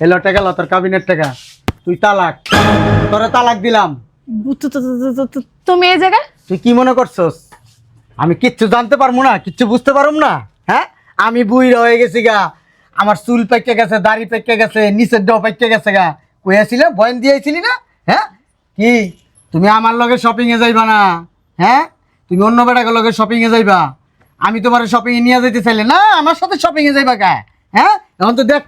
এলো টাকা লো তোর কাবিনের টাকা তুই তালাক তোরে তালাক দিলাম তুমি এই জায়গায় তুই কি মনে করছস আমি কিচ্ছু জানতে পারবো না কিচ্ছু বুঝতে পারবো না হ্যাঁ আমি বুইড়া হয়ে গেছি গা আমার চুল পেকে গেছে দাড়ি পেকে গেছে নিচের দেহ পেকে গেছে গা কইয়াছিলে বয়ান দিয়েছিলি না হ্যাঁ কি তুমি আমার লগে শপিং এ যাইবা না হ্যাঁ তুমি অন্য বেটাকে লগে শপিং এ যাইবা আমি তোমার শপিং এ নিয়ে যেতে চাইলে না আমার সাথে শপিং এ যাইবা কা হ্যাঁ এখন তো দেখ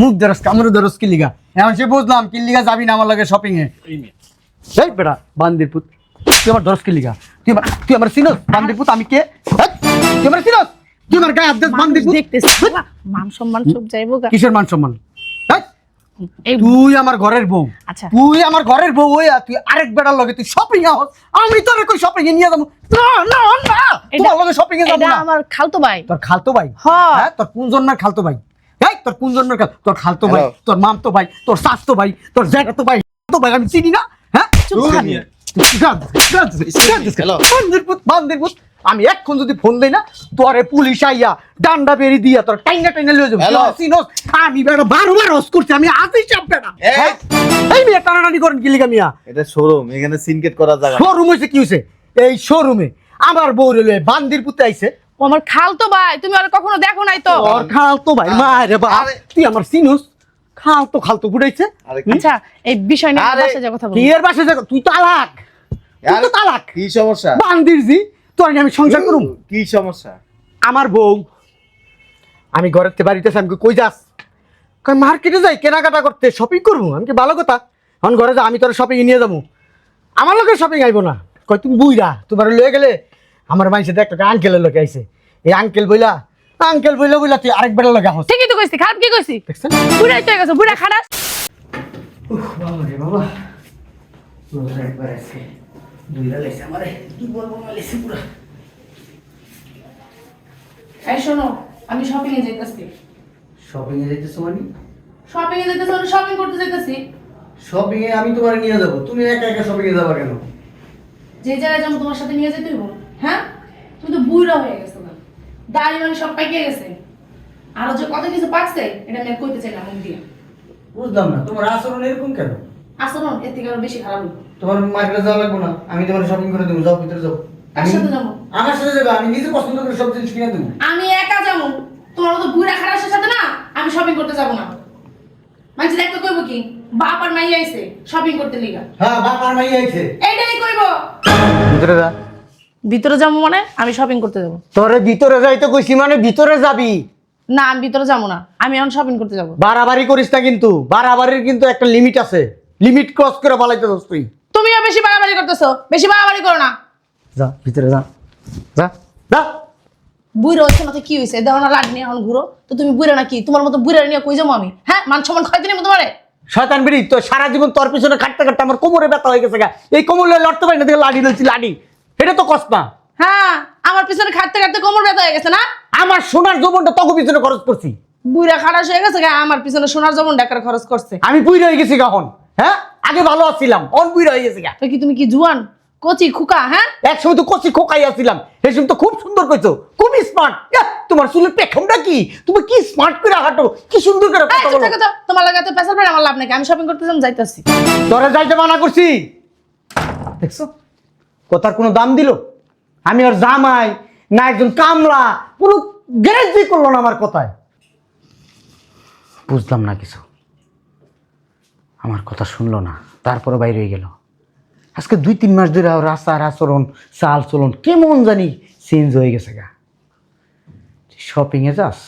মুখ ধরস কামড় ধরস কি লিগা এখন সে বুঝলাম কি লিগা যাবি না আমার লগে শপিং এ এই বেটা বান্দির পুত তুই আমার ধরস কি লিগা তুই আমার চিনস বান্দির পুত আমি কে তুই আমার চিনস তুই আমার গায়ে হাত দিস বান্দির পুত দেখতেছি মান সম্মান সব যাইবো গা। কিসের মান সম্মান এই তুই আমার ঘরের বউ আচ্ছা। তুই আমার ঘরের বউ ওই তুই আরেক বেটার লগে তুই শপিং এ হস আমি তোরে কই শপিং এ নিয়ে যাবো না না না তোমার লগে শপিং এ যাবো এটা না আমার খালতো ভাই। তোর খালতো ভাই হ্যাঁ। তোর কোন জন্মের খালতো ভাই তোর কোন জন্মের তোর খালতো ভাই Hello? তোর মামতো ভাই তোর শাস্তো ভাই তোর জ্যাঠাতো ভাই তো ভাই আমি চিনি না হ্যাঁ চুপ থাক। Hello? বান্দির পুত আমি এখন যদি ফোন দেই না তোরে পুলিশ আইয়া ডান্ডা বেরি দিয়া তোর টাইনা টাইনা লয়ে যাবে Hello? চিনোস আমি বেটা 12 বার রস করছি আমি আজই চাপ বেটা এই! হ্যাঁ? এই মিয়া টানাটানি করেন কি লিগা মিয়া এটা শোরুম, এখানে সিনকেট করার জায়গা। শোরুম হইছে কি হইছে এই শোরুমে আমার বউ রে বান্দির পুতে আইছে ও আমার খালতো ভাই, তুমি আর কখনো দেখো নাই তো। তোর খালতো ভাই মারে বাপ আরে! তুই আমার চিনোস খালতো বুড়াইছে আরে কি? আচ্ছা এই বিষয় নিয়ে আরে, বাসায় যা কথা কি বলি। এর বাসে যাক তুই তালাক তুই তো আরে, তালাক কি সমস্যা? বান্দির জি তোর আমি সংসার করুম কি সমস্যা? আমার বউ আমি ঘরের থেকে বাড়িতে আমি কই যাস কই মার্কেটে যাই কেনাকাটা করতে শপিং করবো আমি কি ভালো কথা এখন ঘরে যা আমি তোর শপিং নিয়ে যাবো আমার লোকে শপিং আইবো না কই তুমি বুইরা তোমার লয়ে গেলে আমার মাইসে দেখ তোকে আঙ্কেলের লোকে আইছে এই আঙ্কেল বইলা বইলা তুই আরেক বেটার লোকে হস ঠিকই তো কইছি, খারাপ কি কইছি? দেখছেন বুড়াই তো হয়ে গেছো, বুড়া খারাপ। বাবা রে বাবা রোজা একবার আছে দুইটা লেছে আমারে কি বলবো না লেছে পুরা এই শোনো, আমি শপিং এ যাইতাছি। শপিং এ যাইতেছো মানে শপিং এ যাইতাছি মানে শপিং করতে যাইতাছি। শপিং এ আমি তোমারে নিয়ে যাবো তুমি একা একা শপিং এ যাবা কেন যে জায়গায় যাবো তোমার সাথে নিয়ে যেতে হইব। হ্যাঁ, তুমি তো বুড়া হয়ে গেছো না, দাড়ি মানে সব পাইকে গেছে, আরো যে কত কিছু পাকছে এটা আমি আর কইতে চাই না মুখ দিয়ে। বুঝলাম না তোমার আচরণ এরকম কেন আচরণ এর থেকে আরো বেশি খারাপ হইব। তোমার মার্কেটে যাওয়া লাগবে না আমি তোমার শপিং করে দেবো যাও ভিতরে যাও কার সাথে যাবো? আমার সাথে যাবে আমি নিজে পছন্দ করে সব জিনিস কিনে দেবো আমি একা যাবো, তোমার মতো বুড়া খারাপের সাথে না আমি শপিং করতে যাবো না। মানুষ দেখতে কইব কি বাপ আর মাই আইছে শপিং করতে লিগা, হ্যাঁ বাপ আর মাই আইছে এইটাই কইব। ভিতরে যা ভিতরে যাবো মানে আমি শপিং করতে যাবো তোরে ভিতরে যাইতে কইছি মানে ভিতরে যাবি না, আমি ভিতরে যাবো না, আমি এখন শপিং করতে যাবো। বাড়াবাড়ি করিস না কিন্তু বাড়াবাড়ির কিন্তু একটা লিমিট আছে লিমিট ক্রস করে বলাইতে দোস তুই তুমিও বেশি বাড়াবাড়ি করতেছো, বেশি বাড়াবাড়ি করো না। যা ভিতরে যা যা যা বুড়ো হচ্ছে না তো কি হয়েছে, দেখো না লাড নিয়ে এখন ঘুরো তো, তুমি বুড়া নাকি? তোমার মতো বুড়া নিয়ে কই যাবো আমি? হ্যাঁ, মান সম্মান খাইতে নেবো তোমারে? শয়তান বেরি তো সারা জীবন তোর পিছনে কাটতে কাটতে আমার কোমরে ব্যথা হয়ে গেছে গা এই কোমরে লড়তে পারি না দেখে লাডি লইছি লাডি এটা তো কষ্ট না হ্যাঁ, আমার পিছনে খাটতে খাটতে কোমর ব্যথা হয়ে গেছে না? আমার সোনার যৌবনটা তখন পিছনে খরচ করছি বুড়া খারাপ হয়ে গেছে গা, আমার পিছনে সোনার জমন ডাকার খরচ করছে। আমি বুইড়া হয়ে গেছি কখন হ্যাঁ আগে ভালো আছিলাম অন বুইড়া হয়ে গেছি গা তো কি তুমি কি জুয়ান কচি খুকা? হ্যাঁ, এক সময় তো কচি খোকাই আছিলাম এই সময় তো খুব সুন্দর কইছো খুবই স্মার্ট তোমার চুলের পেখমটা কি তুমি কি স্মার্ট করে হাঁটো কি সুন্দর করে এই কথা চুপ বলো থাকো তো, তোমার লাগা তো পেছাল পেড়ে আমার লাভ নাকি, আমি শপিং করতে যাইতাছি। তোরে যাইতে মানা করছি দেখছো কথার কোনো দাম দিল আমি আর জামাই না একজন কামলা কোনো গ্যারেন্টি করলো না আমার কথায় বুঝলাম না কিছু আমার কথা শুনলো না তারপরে বাইরে হয়ে গেল আজকে 2-3 মাস ধরে ওর আচার আচরণ চাল চলন কেমন জানি চেঞ্জ হয়ে গেছে গা শপিংয়ে যাস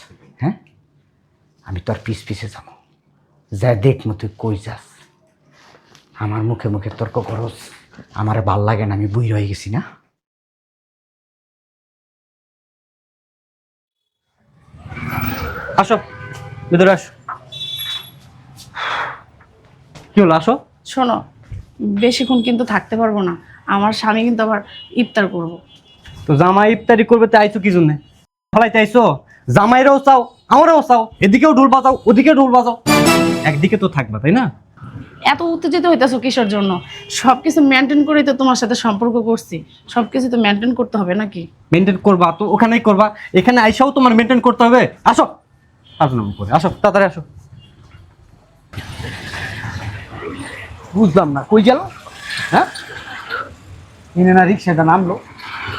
হ্যাঁ আমি তোর পিছে যাবো যা দেখমো তুই কই যাস আমার মুখে মুখে তর্ক করস আমার ভাল লাগে না আমি বুই হয়ে গেছি না আসো ভিতরে আসো কি হলো আসো শোনো, বেশিক্ষণ কিন্তু থাকতে পারবো না, আমার স্বামী কিন্তু আবার ইফতার করবো। তো জামাই ইফতারি করবে তো আইছো কি জন্য ফলাইতে আইছো জামাইরাও চাও আমারও চাও এদিকেও ঢোল বাজাও ওদিকেও ঢোল বাজাও একদিকে তো থাকবা তাই না এত উত্তেজিত হইতেছো কিসের জন্য? সবকিছু মেনটেন করেই তো তোমার সাথে সম্পর্ক করছি, সবকিছু তো মেনটেন করতে হবে নাকি? মেনটেন করবা তো ওখানেই করবা এখানে আইসাও তোমার মেনটেন করতে হবে আসো আসো না উপরে আসো তাড়াতাড়ি আসো বুঝলাম না কই গেল, হ্যাঁ এনে না রিক্সাটা নামলো,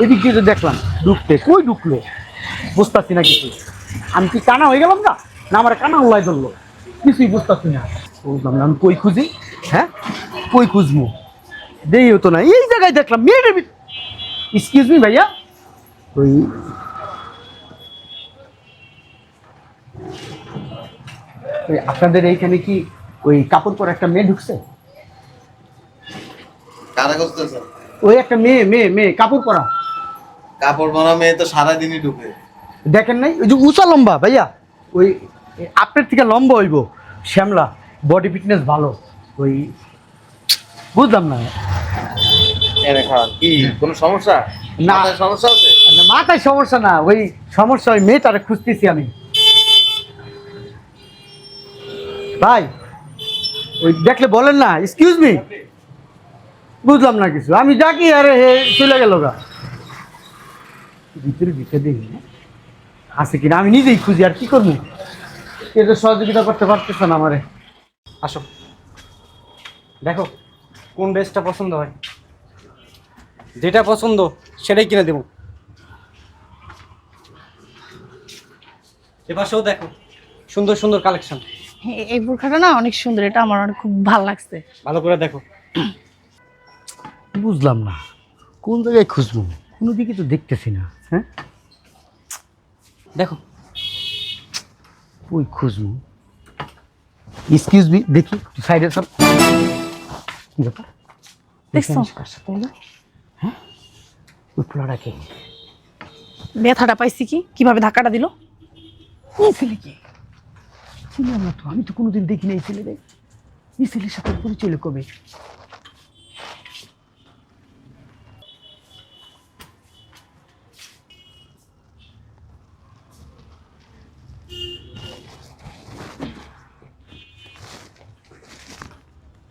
এদিক দিয়ে তো দেখলাম ঢুকতে, কই ঢুকলো বুঝতেছি না কিছু। আমি কি কানা হয়ে গেলাম না, না আমার কানা উল্লাই ধরলো, কিছুই বুঝতেছি না। বুঝলাম না আমি কই খুঁজি, হ্যাঁ কই খুঁজবো, দেই হতো না, এই জায়গায় দেখলাম মেয়েটার। এক্সকিউজ মি ভাইয়া, ওই ওই আপনাদের এইখানে কি ওই কাপড় পরা একটা মেয়ে ঢুকছে? কারা করতেছেন? ওই একটা মেয়ে মেয়ে মেয়ে কাপড় পরা, কাপড় পরা মেয়ে তো সারাদিনই ঢুকে। দেখেন নাই ওই যে উঁচা লম্বা ভাইয়া, ওই আপনার থেকে লম্বা হইব, শ্যামলা, বডি ফিটনেস ভালো, ওই বুঝলাম না। এনে খাওয়ান কি কোনো সমস্যা? না। মাথায় সমস্যা আছে? না, মাথায় সমস্যা না, ওই সমস্যা ওই মেয়েটারে খুঁজতেছি আমি। ভাই ওই দেখলে বলেন না এক্সকিউজ মি, বুঝলাম না কিছু, আমি ডাকি আরে হে চলে গেল গা। ভিতরে ঢুকে দেখি আছে কিনা, আমি নিজেই খুঁজি, আর কি করবো, কেউ তো সহযোগিতা করতে পারতেছে না আমারে। আসো, দেখো কোন ড্রেসটা পছন্দ হয়, যেটা পছন্দ সেটাই কিনে দেবো। এপাশেও দেখো সুন্দর সুন্দর কালেকশন, এই বোরখাটা না অনেক সুন্দর, এটা আমার অনেক খুব ভালো লাগছে। ভালো করে দেখো। বুঝলাম না কোন জায়গায় খুঁজবো, কোনো দিকে তো দেখতেছি না, হ্যাঁ দেখো ওই খুঁজবো। এক্সকিউজ মি, দেখি সাইডে সব কি ব্যাপার, দেখছো? কার সাথে হলো? হ্যাঁ ওই পোলাটা কে, ব্যথাটা পাইছি কি, কিভাবে ধাক্কাটা দিল? এই ছেলে কি, চিনলাম না তো, আমি তো কোনোদিন দেখিনি এই ছেলে, এই ছেলের সাথে পরিচয় হলো কবে?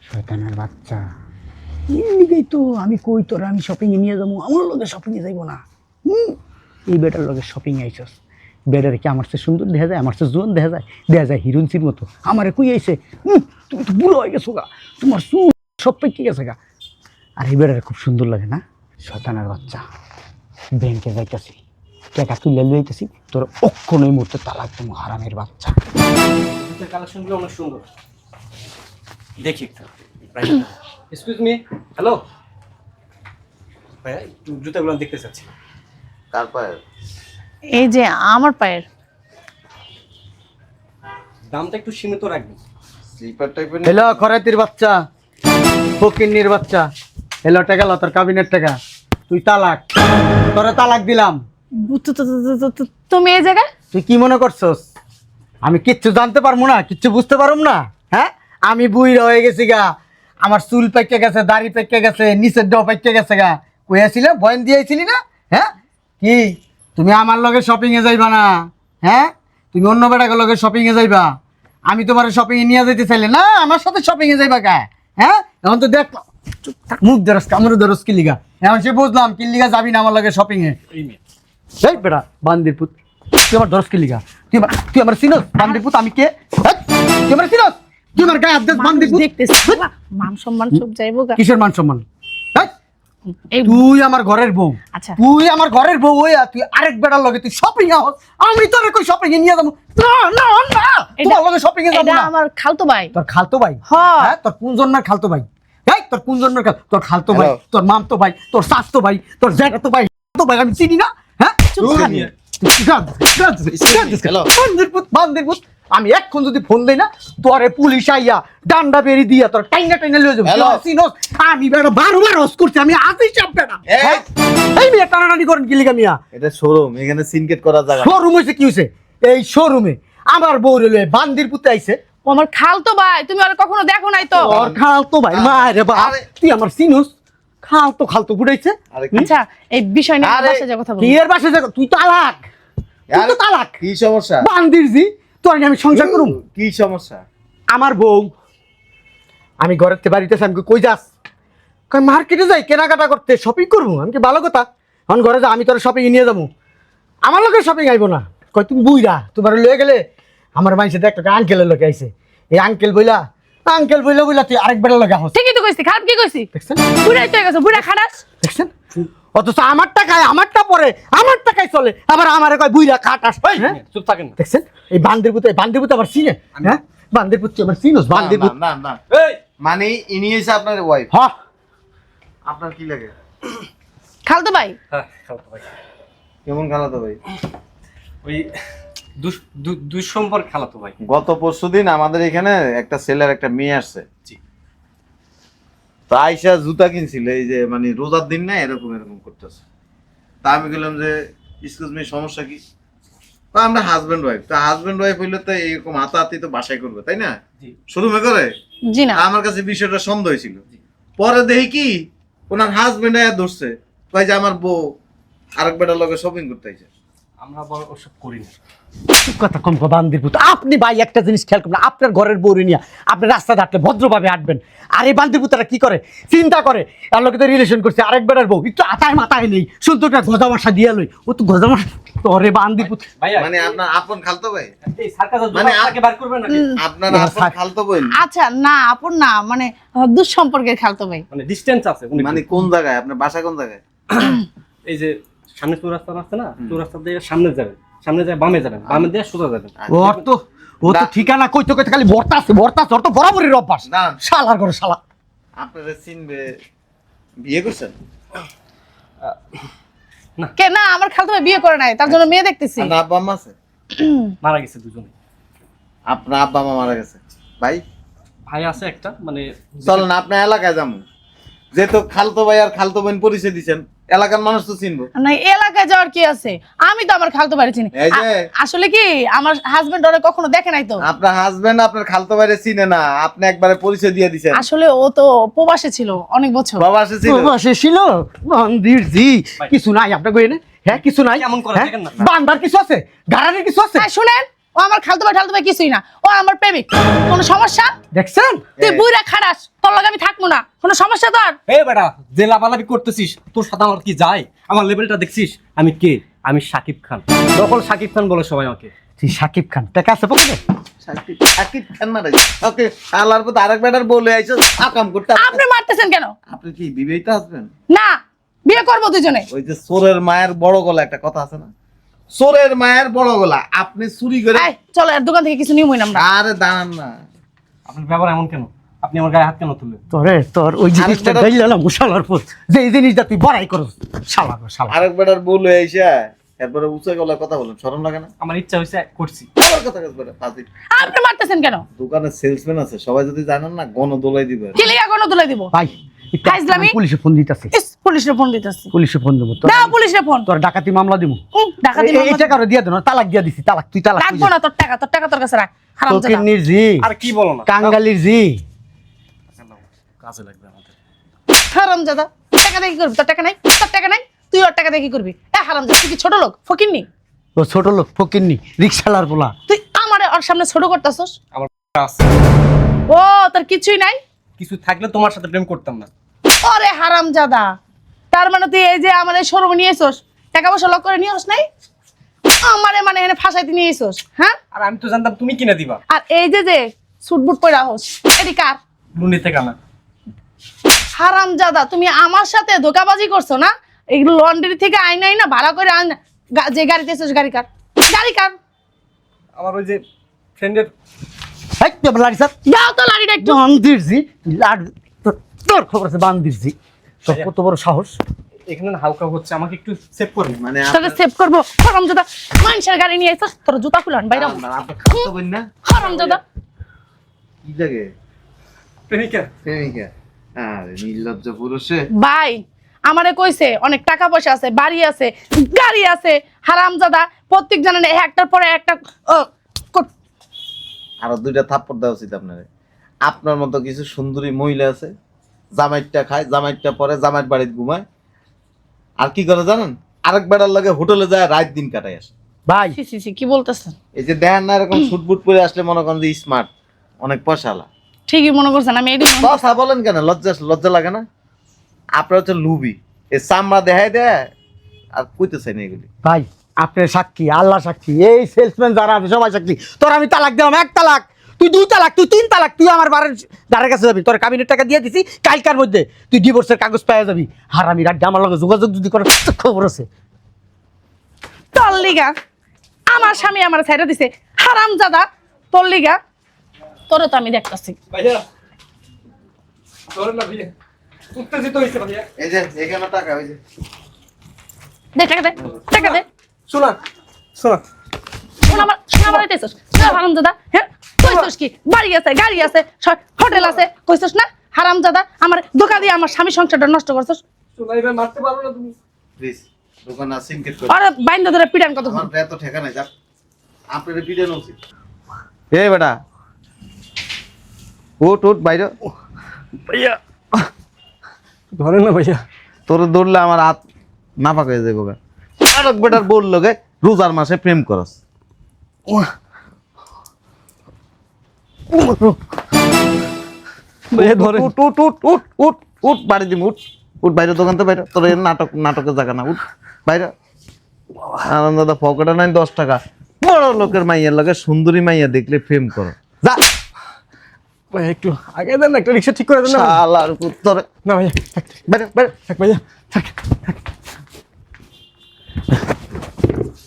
শয়তানের বাচ্চা, এমনিতেই তো আমি কই তোরা আমি শপিং এ নিয়ে যাবো, আমার লগে শপিং এ যাইবো না। এই বেটার লগে শপিং এ আইসস, বেটার কি আমার চেয়ে সুন্দর দেখা যায়, আমার চেয়ে জোয়ান দেখা যায় হিরোইনসির মতো, আমারে কই আইছে তুমি তো বুড়ো হয়ে গেছো গা, তোমার চুল সব পেকে গেছে গা। আর এই বেটার খুব সুন্দর লাগে না, শয়তানের বাচ্চা। ব্যাংকে যাইতেছি, টাকা তুলে লইতেছি, তোর অক্ষণ এই মুহূর্তে তালাক দেবো, হারামের বাচ্চা। জুতার কালেকশনগুলো অনেক সুন্দর, দেখি একটু। এক্সকিউজ মি, হ্যালো ভাইয়া, একটু জুতাগুলো দেখতে চাচ্ছি। কার পায়ে? এই যে আমার পায়ের। দামটা একটু সীমিত রাখবেন। স্লিপার টাইপের? হ্যালো খরাতির বাচ্চা, ফকিন্নির বাচ্চা, হ্যালো টাকা ল, তোর কাবিনের টাকা, তুই তালাক, তোরা তালাক দিলাম। তুমি এই জায়গায়? তুই কি মনে করছস আমি কিচ্ছু জানতে পারবো না, কিচ্ছু বুঝতে পারবো না? হ্যাঁ আমি বুইড়া হয়ে গেছি গা, আমার চুল পেকে গেছে, দাড়ি পেকে গেছে, নিচের ডাও পেকে গেছে গা। কইয়াছিল বয়ান দিয়েছিলি না, হ্যাঁ কি তুমি আমার লগে শপিং এ যাইবা না? হ্যাঁ তুমি অন্য বেটাকে লগে শপিং এ যাইবা, আমি তোমার শপিং এ নিয়ে যাইতে চাইলে না, আমার সাথে শপিং এ যাইবা কা? হ্যাঁ এখন তো দেখ, চুপ থাক, মুখ ধরস কামড় ধরস কিলিগা, এখন সে বুঝলাম কিলিগা যাবি না আমার লগে শপিং এ। এই বেটা বান্দির পুত, তুই আমার ধরস কিলিগা, তুই আমার চিনস বান্দির পুত, আমি কে? হেৎ, তুই আমার চিনস, তুই আমার গায়ে হাত দিস বান্দির পুত? দেখতেছি মান সম্মান সব যাইবো গা। কিসের মান সম্মান? হেৎ, এই তুই আমার ঘরের বউ, আচ্ছা। তুই আমার ঘরের বউ হইয়া তুই আরেক বেটার লগে তুই শপিং এ হস, আমি তোরে কই শপিং এ নিয়ে যাবো? না না না, তোর লগে শপিং এ যাবো এটা না। আমার খালতো ভাই। তোর খালতো ভাই? হ্যাঁ। হ্যাঁ তোর কোন জন্মের খালতো ভাই? এই তোর কোন জন্মের তোর খালতো ভাই, Hello? তোর মামতো ভাই, তোর শাস্তো ভাই, তোর জ্যাঠাতো ভাই, তো ভাই আমি চিনি না? হ্যাঁ চুপ থাক। Hello? বান্দির পুত, আমি এক্ষণ যদি ফোন দেই না, তোরে পুলিশ আইয়া ডান্ডা বেরি দিয়া তোর টাইনা টাইনা লয়ে যাবে। Hello? চিনোস আমি বেটা 12 বার হস করছি, আমি আজই চাপ বেটা। এই! হ্যাঁ? এই মিয়া টানাটানি করেন কি লিগা মিয়া? এটা শোরুম, এখানে সিনকেট করার জায়গা না। শোরুম হইছে কি হইছে? এই শোরুমে আমার বউ রে বান্দির পুতে আইছে। ও আমার খালতো ভাই, তুমি আর কখনো দেখো নাই তো? তোর খালতো ভাই মারে বাপ, আরে! তুই আমার চিনোস? খালতো ফুটাইছে। আরে কি? আচ্ছা এই বিষয় নিয়ে আরে, বাসায় যা কথা বল। কি এর বাসে যা, তুই তালাক, তুই তো আরে, তালাক। কি সমস্যা? বান্দির জি, তোর নিয়ে আমি সংসার করুম? কি সমস্যা? আমার বউ, আমি ঘরের থেকে বাড়িতে আমি কই যাস? কই মার্কেটে যাই কেনাকাটা করতে, শপিং করবো। আমি কি ভালো কথা, এখন ঘরে যা, আমি তোর শপিং নিয়ে যাবো, আমার লোকের শপিং আইবো না। কই তুমি বুইরা, তোমার লয়ে গেলে আমার মাইসে দেখ একটা আঙ্কেলের লোকে আইছে, এই আঙ্কেল বইলা আঙ্কেল বইলা বইলা তুই আরেক বেড়া লাগা হস ঠিকই তো কইছি, খারাপ কি কইছি? দেখছেন বুড়াই তো হয়ে গেছে, বুড়া খারাস। দেখছেন অথচ আমার টাকায় আমারটা পরে আমার টাকায় চলে আবার আমারে কয় বুইরা খাটাস হ্যাঁ চুপ থাকেন না। দেখছেন এই বান্দির পুত আবার চিনে হ্যাঁ বান্দির পুত আবার চিনোস বান্দির পুত না না এই মানে ইনি হইছে আপনার ওয়াইফ, হ্যাঁ আপনার কি লাগে? খালতো ভাই, হ্যাঁ খালাতো ভাই, কেমন খালাতো ভাই? ওই দুঃসম্পর্ক খালাতো ভাই। গত পরশুদিন আমাদের এখানে একটা ছেলের একটা মেয়ে আসছে, জি। তো আইসা জুতা কিনছিল, এই যে মানে রোজার দিন না এরকম এরকম করতেছে। তা আমি বললাম যে এক্সকিউজ মি, সমস্যা কি? তো আমরা হাজবেন্ড ওয়াইফ, তো হাজবেন্ড ওয়াইফ হইলে তো এরকম হাতাহাতি তো বাসায় করবে, তাই না? জি। শোরুমে করে। জি না। আমার কাছে বিষয়টা সন্দেহ ছিল। পরে দেখি কি ওনার হাজবেন্ড আয়া ধরছে, কয় যে আমার বউ আরেক বেটার লগে শপিং করতে আইছে। আমরা বড় ওসব করি না। কথা কম বান্দির পুত আপনি ভাই একটা জিনিস খেয়াল করবেন আপনার ঘরের বউরে নিয়ে আপনি রাস্তায় হাঁটলে ভদ্রভাবে হাঁটবেন আর এই বান্দির পুতরা কি করে চিন্তা করে এর লোকে তো রিলেশন করছে আরেক বেটার বউ একটু আতায় মাথায় নেই শুধু একটা গজা মাসা দিয়ে লই ও তো গজা মাসা তোরে বান্দির পুত ভাইয়া মানে আপনার আপন খালতো ভাই, এই সার্কাসের মানে আপনাকে বার করবেন নাকি? আপনার না, আপন স্যার। খালতো বোন, আচ্ছা না, আপন না, মানে দুঃসম্পর্কের খালতো ভাই। মানে ডিসটেন্স আছে উনি। মানে কোন জায়গায়? আপনার বাসা কোন জায়গায়? এই যে সামনে চৌরাস্তা আছে না, চৌরাস্তা দিয়ে সামনে যাবেন, সামনে যায় বামে যাবেন, বামে দিয়ে সোজা যাবেন। ওর তো ও তো ঠিকানা কইতে কইতে খালি বর্তাছে ওর তো বরাবরই অভ্যাস না শালার করে শালা আপনারা চিনবে, বিয়ে করছেন? কে না, আমার খালতো ভাই বিয়ে করে নাই, তার জন্য মেয়ে দেখতেছি। আপনার আব্বা আম্মা আছে? মারা গেছে দুজনে। আপনার আব্বা আম্মা মারা গেছে? ভাই ভাই আছে একটা, মানে চলেন আপনার এলাকায় যাবো, যেহেতু খালতো ভাই আর খালতো বোন পরিচয় দিচ্ছেন, এলাকার মানুষ তো চিনবো। না, এলাকায় যাওয়ার কি আছে? আমি তো আমার খালতো ভাই চিনি। এই যে আসলে কি আমার হাজবেন্ড ওরে কখনো দেখে নাই তো। আপনার হাজবেন্ড আপনার খালতো ভাইরে চিনে না, আপনি একবারে পরিচয় দিয়ে দিচ্ছেন। আসলে ও তো প্রবাসে ছিল অনেক বছর। বাবা এসেছিল? প্রবাসে ছিল বান্দির জি কিছু নাই আপনার কইনে হ্যাঁ কিছু নাই কেমন করে হ্যাঁ? দেখেন না। বান্দার কিছু আছে গাড়ারের কিছু আছে হ্যাঁ শুনেন, ও আমার খালতো ভাই কিছুই না, ও আমার প্রেমিক। কোনো সমস্যা? দেখছেন তুই বুইরা খারাস, তোর লগে আমি থাকবো না, কোনো সমস্যা তোর? এই বেটা যে লাভালাভি করতেছিস তোর সাথে আমার কি যায়? আমার লেভেলটা দেখছিস? আমি কে? আমি সাকিব খান, দখল সাকিব খান বলে সবাই আমাকে। তুই সাকিব খান টাকা আছে পকেটে সাকিব খান মারা গেছে। ওকে আল্লাহর পথে আরেক বেটার বলে আইছো আকাম করতে। আপনি মারতেছেন কেন? আপনি কি বিবাহিত হাজবেন্ড? না, বিয়ে করবো দুজনে। ওই যে চোরের মায়ের বড় গলা একটা কথা আছে না, চোরের মায়ের বড় গলা। আপনি চুরি করে, এই চলো এর দোকান থেকে কিছু নিয়ে মইন আমরা। আরে দাঁড়ান না, আপনার ব্যবহার এমন কেন? আপনি আমার গায়ে হাত কেন তুললেন? তোর ওই জিনিসটা আরেকটা- গাইলাম শালার পর যে এই জিনিসটা তুই বড়াই করস শালা গো শালা আরেক বেটার বলে আইসা এরপরে উঁচা গলায় কথা বলেন, শরম লাগে না? আমার ইচ্ছা হয়েছে করছি। আবার কথা কাজ করে ফাজিল। আপনি মারতেছেন কেন? দোকানে সেলসম্যান আছে, সবাই যদি জানেন না গণ দোলাই দিবে। কি লিগা কোনো তুলে দিব? ভাই একটু ফাইজলামি? পুলিশে ফোন দিতেছে ইস, পুলিশে ফোন দিতেছি। পুলিশে ফোন দেবো দাও পুলিশে ফোন। তোর ডাকাতি মামলা দিব ডাকাতি এই টাকা দিয়ে দেন তালাক দিয়ে দিছি তালাক তুই তালাক রাখবো না তোর টাকা, তোর টাকা তোর কাছে রাখ। হারামজাদা। ফকিন্নির জি আর কি বলো না, কাঙ্গালির জি কাজে লাগবে আমাদের। হারামজাদা। টাকা দিয়ে কি করবি? তোর টাকা নাই, তোর টাকা নাই, তুই ওর টাকা দিয়ে কি করবি? এ হারামজাদা, তুই কি ছোট লোক ফকিন্নি? ও ছোট লোক ফকিন্নি রিক্সালার পোলা তুই আমারে ওর সামনে ছোট করতেছস? আমার আছে ও তোর কিছুই নাই? কিছু থাকলে তোমার সাথে প্রেম করতাম না। ওরে হারামজাদা, তার মানে তুই এই যে আমার এই শোরুমে নিয়ে এসোস, টাকা পয়সা লক করে নিয়ে আস নাই, আমারে মানে এখানে ফাঁসাইতে নিয়ে এসোস, হ্যাঁ? আর আমি তো জানতাম তুমি কিনে দিবা। আর এই যে সুটবুট পরে হোস, এটি কার? লুন্ডি থেকে আনা। হারামজাদা, তুমি আমার সাথে ধোকাবাজি করছো না? এগুলো লন্ড্রি থেকে আইনাই না ভাড়া করে আন, যে গাড়িতে এসোস গাড়ি কার? গাড়ি কার? আমার ওই যে ফ্রেন্ডের। হেই তুই আমার লাড়ি স্যার দাও তো লাড়িটা একটু। বান্দির জি তোর খবর আছে বান্দির জি তোর কত বড় সাহস এখানে না হালকা হচ্ছে, আমাকে একটু সেভ করবে। মানে তোকে সেভ করবো? হারামজাদা, মানুষের গাড়ি নিয়ে এসোস, তোর জুতা খুলান বাইরে। আপনার খালতো বোন না? হারামজাদা। কি জায়গায় প্রেমিকা। প্রেমিকা? আরে নির্লজ্জ পুরুষে। ভাই আমারে কইছে অনেক টাকা পয়সা আছে, বাড়ি আছে, গাড়ি আছে। হারামজাদা প্রত্যেক জনের একটার পরে একটা আরো দুইটা থাপ্পড় দেওয়া উচিত আপনার। আপনার মতো কিছু সুন্দরী মহিলা আছে, জামাইটটা খায়, জামাইটটা পরে জামাইট বাড়িতে ঘুমায়, আর কি করে জানেন? আরেক বেড়ার লাগে হোটেলে যায় রাত দিন কাটায় আসে। ভাই ছি ছি ছি, কি বলতেছেন? এই যে দেখেন না এরকম সুটবুট পরে আসলে মনে করেন যে স্মার্ট, অনেক পয়সাওয়ালা। ঠিকই মনে করছেন, আমি এটি কথা বলেন কেন? লজ্জা লাগে না? আপনার হচ্ছে লুবি, এই চামড়া দেখাই দেয় আর কইতেছেন এগুলি। ভাই আপনার সাক্ষী আল্লাহ সাক্ষী এই সেলসম্যান যারা আছে সবাই সাক্ষী তোর আমি তালাক দিলাম এক তালাক তুই 2 তালাক, তুই 3 তালাক, তুই আমার বাড়ির দ্বারের কাছে যাবি, তোর কাবিনের টাকা দিয়ে দিছি, কালকার মধ্যে তুই ডিভোর্সের কাগজ পেয়ে যাবি। হারামি রাত আমার লগে যোগাযোগ যদি করে খবর আছে। তোর লিগা আমার স্বামী আমার ছেড়ে দিছে, হারামজাদা। তোর লিগা তোরে তো আমি দেখতাছি। ভাইয়া ধরেন না ভাইয়া, উত্তেজিত হইছে ভাইয়া। এই যে এখানে টাকা, ওই যে দে টাকা দে, টাকা দে। শোনা শোনা, শোনা আমার হইতেছস হারামজাদা। হ্যাঁ কইছস কি? বাড়ি আছে, গাড়ি আছে, হোটেল আছে, কইছস না হারামজাদা? আমার ধোকা দিয়ে আমার স্বামী সংসারটা নষ্ট করছস। শোনা এবার মারতে পারো না তুমি। প্লিজ দোকান আছে ইনকেট করে। আরে বাইন্দা ধরে পিটান কত। আমার এত ঠেকা নাই, যাক আপনাদের পিটানো উচিত। এই বেটা উঠ উঠ বাইরে। ভাইয়া ধরেন না ভাইয়া। তোর দৌড়লে আমার হাত নাপাক হয়ে যাবে গা। আর এক বেটার বললো গে রোজার মাসে প্রেম করস। ভাইয়া ধরেন। উঠ উঠ উঠ উঠ উঠ উঠ বাড়ি দিম, উঠ উঠ বাইরে, দোকান তো বাইরে, তোর এই নাটকের জায়গা না, উঠ বাইরে। আনন্দ দাদা পকেটে নাই 10 টাকা, বড় লোকের মাইয়ার লাগে সুন্দরী মাইয়া দেখলে প্রেম করো, যা। ভাইয়া একটু আগে দেন না, একটা রিক্সা ঠিক করে দেন না। শালার পুত্র, না ভাইয়া থাক, বাইরে বাইরে। থাক ভাইয়া থাক।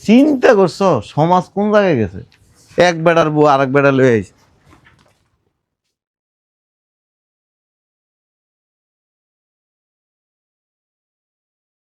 চিন্তা করছো সমাজ কোন জায়গায় গেছে? এক বেড়ার বউ আরেক বেড়া লয়ে আইছে।